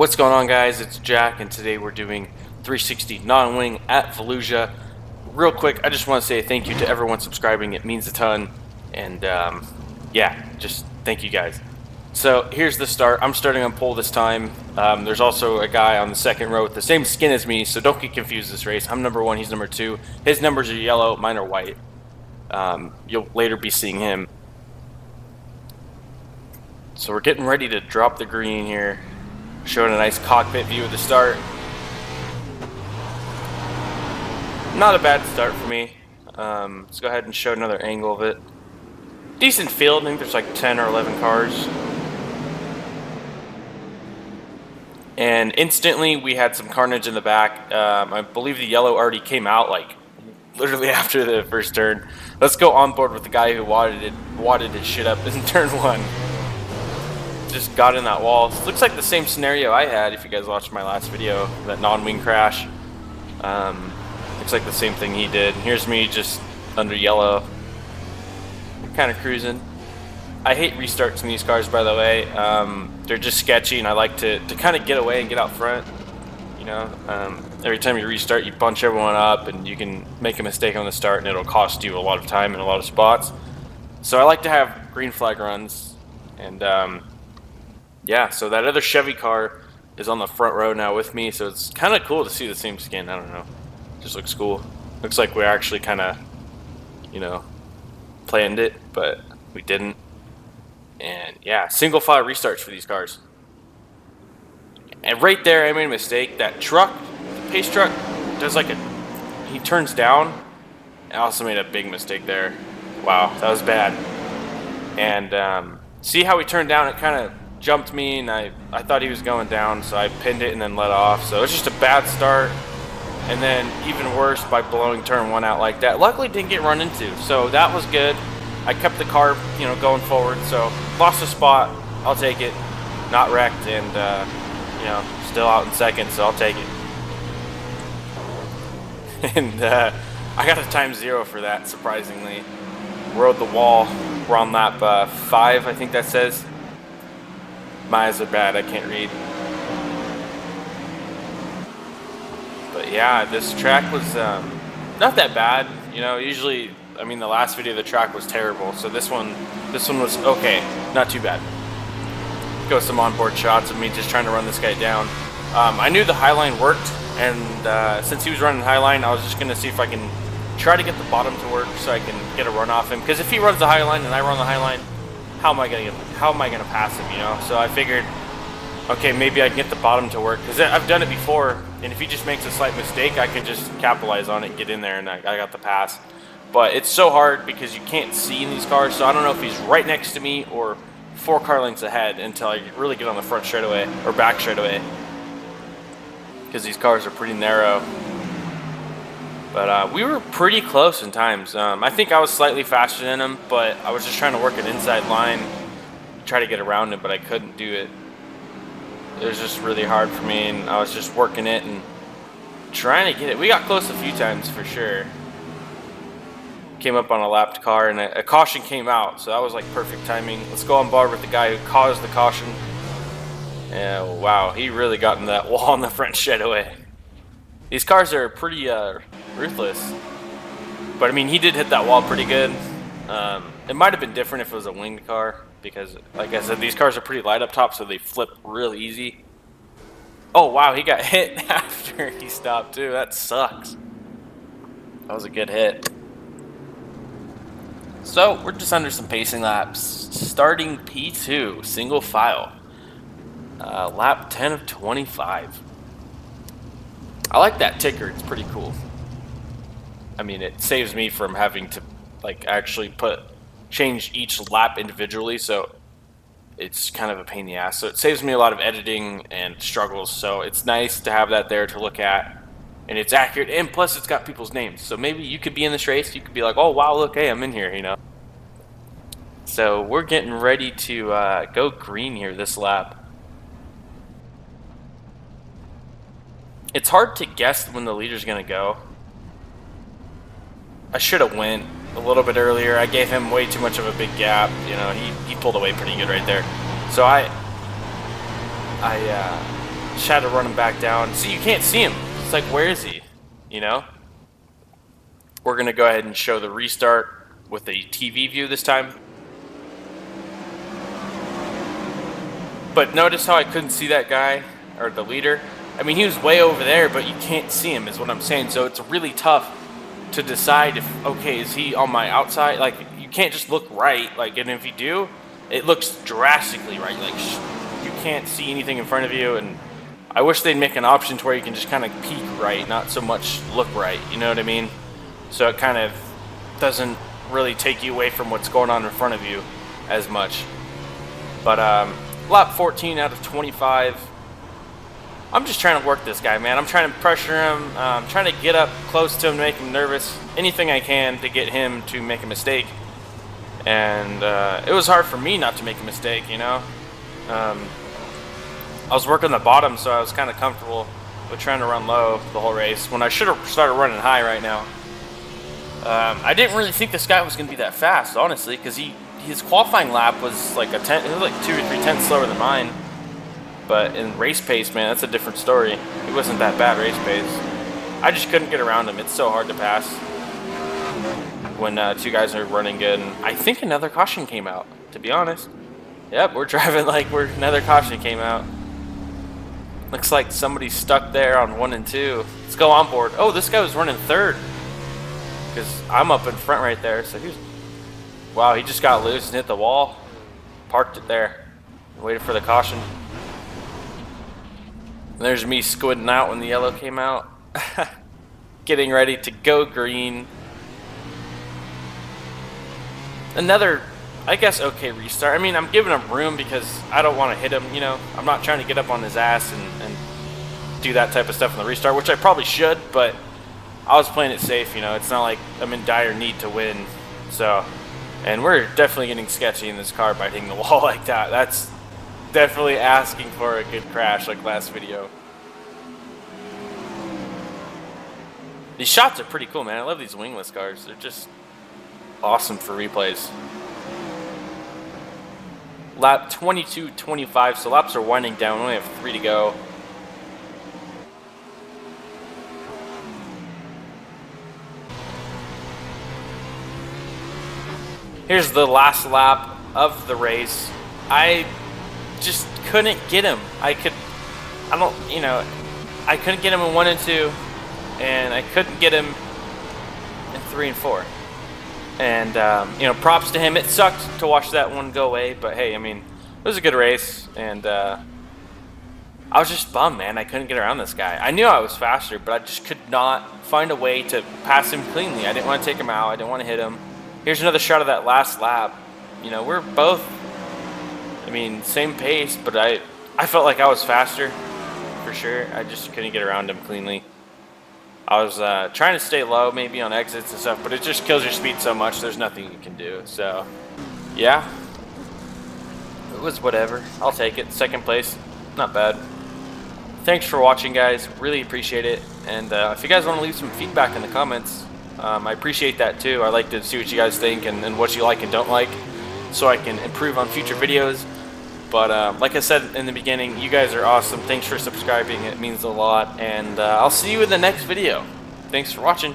What's going on, guys? It's Jack, and today we're doing 360 non-wing at Fallujah. Real quick, I just want to say thank you to everyone subscribing. It means a ton, and yeah, just thank you guys. So here's the start. I'm starting on pole this time. There's also a guy on the second row with the same skin as me, so don't get confused this race. I'm number 1, he's number 2. His numbers are yellow, mine are white. You'll later be seeing him. So we're getting ready to drop the green here. Showing a nice cockpit view at the start. Not a bad start for me. Let's go ahead and show another angle of it. Decent field. I think there's like 10 or 11 cars. And instantly we had some carnage in the back. I believe the yellow already came out like literally after the first turn. Let's go on board with the guy who wadded his shit up in turn 1. Just got in that wall. Looks like the same scenario I had if you guys watched my last video, that non-wing crash. Looks like the same thing he did. Here's me just under yellow, kind of cruising. I hate restarts in these cars, by the way. They're just sketchy, and I like to kind of get away and get out front. You know, every time you restart, you bunch everyone up, and you can make a mistake on the start, and it'll cost you a lot of time and a lot of spots. So I like to have green flag runs, and yeah, so that other Chevy car is on the front row now with me, so it's kind of cool to see the same skin. I don't know. Just looks cool. Looks like we actually kind of, you know, planned it, but we didn't. And yeah, single file restarts for these cars. And right there, I made a mistake. That truck, the pace truck, does like he turns down. I also made a big mistake there. Wow, that was bad. And see how he turned down? It kind of jumped me, and I thought he was going down, so I pinned it and then let off. So it's just a bad start, and then even worse by blowing turn 1 out like that. Luckily didn't get run into, so that was good. I kept the car, you know, going forward, so lost a spot. I'll take it. Not wrecked, and you know, still out in second, so I'll take it. And I got a time 0 for that, surprisingly. Rode the wall. We're on lap 5, I think that says. My eyes are bad, I can't read. But yeah, this track was not that bad. You know, usually, I mean, the last video the track was terrible, so this one was okay, not too bad. Go some onboard shots of me just trying to run this guy down. I knew the highline worked, and since he was running highline, I was just gonna see if I can try to get the bottom to work so I can get a run off him. Because if he runs the highline and I run the highline, how am I gonna pass him, you know? So I figured, okay, maybe I can get the bottom to work, because I've done it before, and if he just makes a slight mistake, I can just capitalize on it and get in there, and I got the pass. But it's so hard because you can't see in these cars, so I don't know if he's right next to me or 4 car lengths ahead until I really get on the front straightaway, or back straightaway, because these cars are pretty narrow. But we were pretty close in times. I think I was slightly faster than him, but I was just trying to work an inside line, try to get around him, but I couldn't do it. It was just really hard for me, and I was just working it and trying to get it. We got close a few times for sure. Came up on a lapped car, and a caution came out, so that was like perfect timing. Let's go on board with the guy who caused the caution. And wow, he really got in that wall on the front straightaway. These cars are pretty ruthless, but I mean, he did hit that wall pretty good. It might have been different if it was a winged car, because like I said, these cars are pretty light up top, so they flip real easy. Oh wow, he got hit after he stopped too. That sucks. That was a good hit. So we're just under some pacing laps, starting P2 single file, lap 10 of 25. I like that ticker, it's pretty cool. I mean, it saves me from having to like actually change each lap individually, so it's kind of a pain in the ass. So it saves me a lot of editing and struggles, so it's nice to have that there to look at, and it's accurate, and plus it's got people's names. So maybe you could be in this race, you could be like, oh wow, look, hey, I'm in here, you know. So we're getting ready to go green here this lap. It's hard to guess when the leader's gonna go. I should have went a little bit earlier. I gave him way too much of a big gap. You know, he pulled away pretty good right there. So I Just had to run him back down. See, you can't see him. It's like, where is he? You know? We're going to go ahead and show the restart with a TV view this time. But notice how I couldn't see that guy, or the leader. I mean, he was way over there, but you can't see him, is what I'm saying. So it's really tough to decide if, okay, is he on my outside? Like, you can't just look right. Like, and if you do, it looks drastically right. Like, you can't see anything in front of you. And I wish they'd make an option to where you can just kind of peek right, not so much look right. You know what I mean? So it kind of doesn't really take you away from what's going on in front of you as much. But lap 14 out of 25. I'm just trying to work this guy, man. I'm trying to pressure him. I'm trying to get up close to him to make him nervous. Anything I can to get him to make a mistake. And it was hard for me not to make a mistake, you know. I was working the bottom, so I was kind of comfortable with trying to run low the whole race, when I should have started running high right now. I didn't really think this guy was going to be that fast, honestly, because his qualifying lap was like it was like 2 or 3 tenths slower than mine. But in race pace, man, that's a different story. It wasn't that bad race pace. I just couldn't get around him. It's so hard to pass when two guys are running good. And I think another caution came out, to be honest. Yep, we're driving like another caution came out. Looks like somebody's stuck there on 1 and 2. Let's go on board. Oh, this guy was running third, because I'm up in front right there. So wow, he just got loose and hit the wall. Parked it there. Waited for the caution. And there's me squidding out when the yellow came out. Getting ready to go green. Another, I guess, okay restart. I mean, I'm giving him room because I don't want to hit him, you know. I'm not trying to get up on his ass and do that type of stuff in the restart, which I probably should, but I was playing it safe, you know. It's not like I'm in dire need to win. So, and we're definitely getting sketchy in this car by hitting the wall like that. That's definitely asking for a good crash like last video. These shots are pretty cool, man. I love these wingless cars. They're just awesome for replays. Lap 22-25, so laps are winding down. We only have 3 to go. Here's the last lap of the race. I just couldn't get him. I couldn't get him in 1 and 2, and I couldn't get him in 3 and 4. And props to him. It sucked to watch that one go away, but hey, I mean, it was a good race, and I was just bummed, man. I couldn't get around this guy. I knew I was faster, but I just could not find a way to pass him cleanly. I didn't want to take him out. I didn't want to hit him. Here's another shot of that last lap. You know, we're both, I mean, same pace, but I felt like I was faster, for sure. I just couldn't get around him cleanly. I was trying to stay low, maybe on exits and stuff, but it just kills your speed so much, there's nothing you can do. So, yeah. It was whatever. I'll take it. Second place. Not bad. Thanks for watching, guys. Really appreciate it. And if you guys want to leave some feedback in the comments, I appreciate that too. I like to see what you guys think and what you like and don't like, so I can improve on future videos. But like I said in the beginning, you guys are awesome. Thanks for subscribing. It means a lot. And I'll see you in the next video. Thanks for watching.